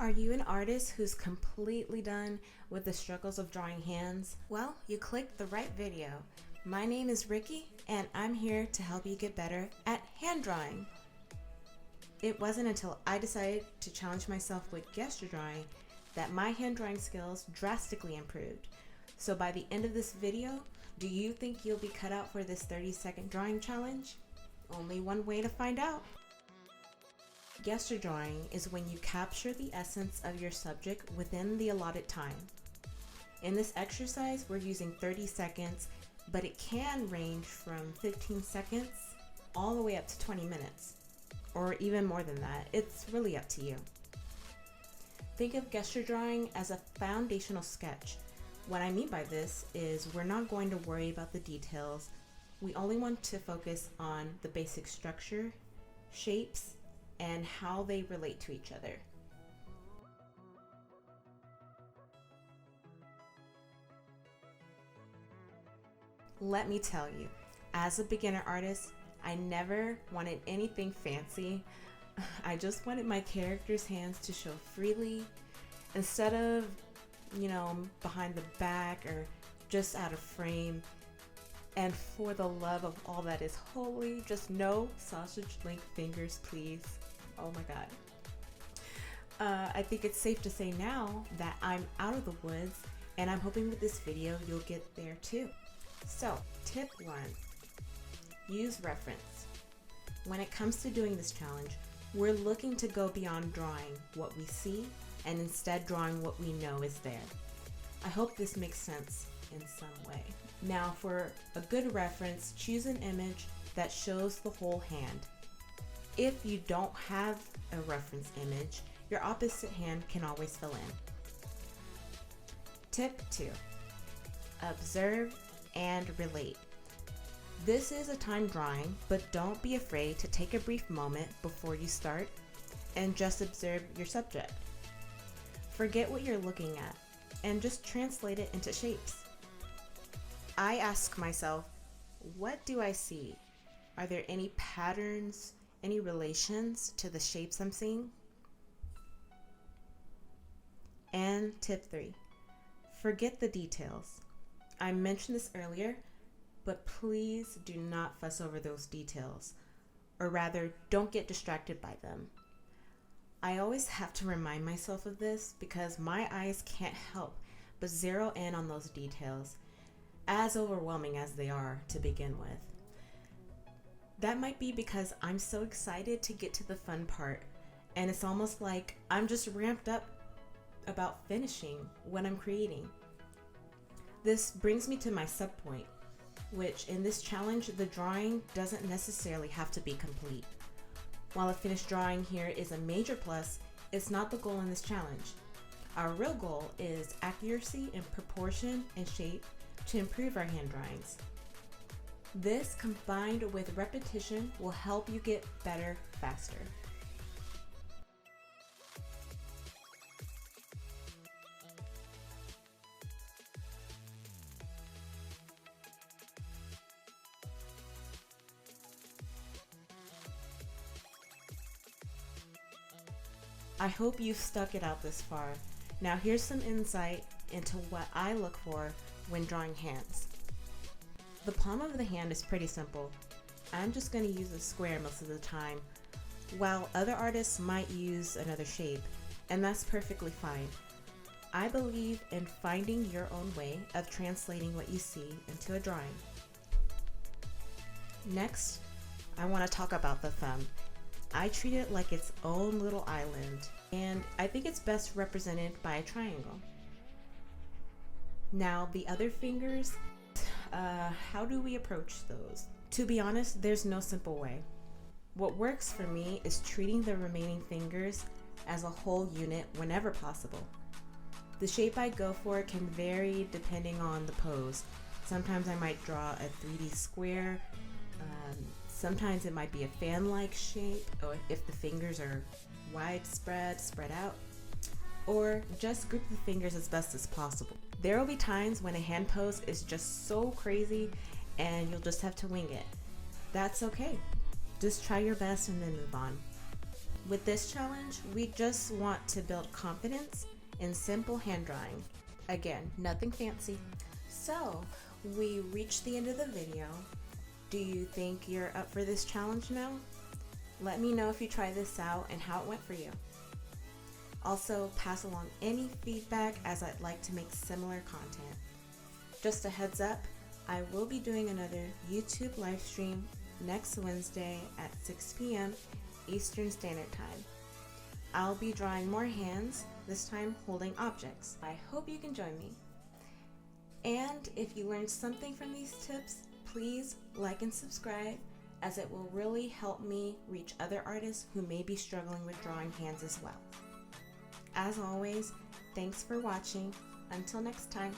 Are you an artist who's completely done with the struggles of drawing hands? Well, you clicked the right video. My name is Ricky, and I'm here to help you get better at hand drawing. It wasn't until I decided to challenge myself with gesture drawing that my hand drawing skills drastically improved. So by the end of this video, do you think you'll be cut out for this 30-second drawing challenge? Only one way to find out. Gesture drawing is when you capture the essence of your subject within the allotted time. In this exercise, we're using 30 seconds, but it can range from 15 seconds all the way up to 20 minutes, or even more than that. It's really up to you. Think of gesture drawing as a foundational sketch. What I mean by this is we're not going to worry about the details. We only want to focus on the basic structure, shapes, and how they relate to each other. Let me tell you, as a beginner artist, I never wanted anything fancy. I just wanted my character's hands to show freely instead of, behind the back or just out of frame. And for the love of all that is holy, just no sausage-length fingers, please. Oh my God. I think it's safe to say now that I'm out of the woods, and I'm hoping with this video you'll get there too. So, tip 1, use reference. When it comes to doing this challenge, we're looking to go beyond drawing what we see and instead drawing what we know is there. I hope this makes sense in some way. Now, for a good reference, choose an image that shows the whole hand. If you don't have a reference image, your opposite hand can always fill in. Tip 2, observe and relate. This is a time drawing, but don't be afraid to take a brief moment before you start and just observe your subject. Forget what you're looking at and just translate it into shapes. I ask myself, what do I see? Are there any patterns, any relations to the shapes I'm seeing? And tip 3, forget the details. I mentioned this earlier, but please do not fuss over those details, or rather, don't get distracted by them. I always have to remind myself of this because my eyes can't help but zero in on those details, as overwhelming as they are to begin with. That might be because I'm so excited to get to the fun part, and it's almost like I'm just ramped up about finishing what I'm creating. This brings me to my subpoint, which in this challenge, the drawing doesn't necessarily have to be complete. While a finished drawing here is a major plus, it's not the goal in this challenge. Our real goal is accuracy in proportion and shape to improve our hand drawings. This, combined with repetition, will help you get better faster. I hope you've stuck it out this far. Now here's some insight into what I look for when drawing hands. The palm of the hand is pretty simple. I'm just going to use a square most of the time, while other artists might use another shape, and that's perfectly fine. I believe in finding your own way of translating what you see into a drawing. Next, I want to talk about the thumb. I treat it like its own little island, and I think it's best represented by a triangle. Now, the other fingers, how do we approach those? To be honest, there's no simple way. What works for me is treating the remaining fingers as a whole unit whenever possible. The shape I go for can vary depending on the pose. Sometimes I might draw a 3D square. Sometimes it might be a fan-like shape, or if the fingers are widespread, spread out, or just group the fingers as best as possible. There will be times when a hand pose is just so crazy and you'll just have to wing it. That's okay. Just try your best and then move on. With this challenge, we just want to build confidence in simple hand drawing. Again, nothing fancy. So, we reached the end of the video. Do you think you're up for this challenge now? Let me know if you try this out and how it went for you. Also, pass along any feedback as I'd like to make similar content. Just a heads up, I will be doing another YouTube live stream next Wednesday at 6 p.m. Eastern Standard Time. I'll be drawing more hands, this time holding objects. I hope you can join me. And if you learned something from these tips, please like and subscribe, as it will really help me reach other artists who may be struggling with drawing hands as well. As always, thanks for watching. Until next time.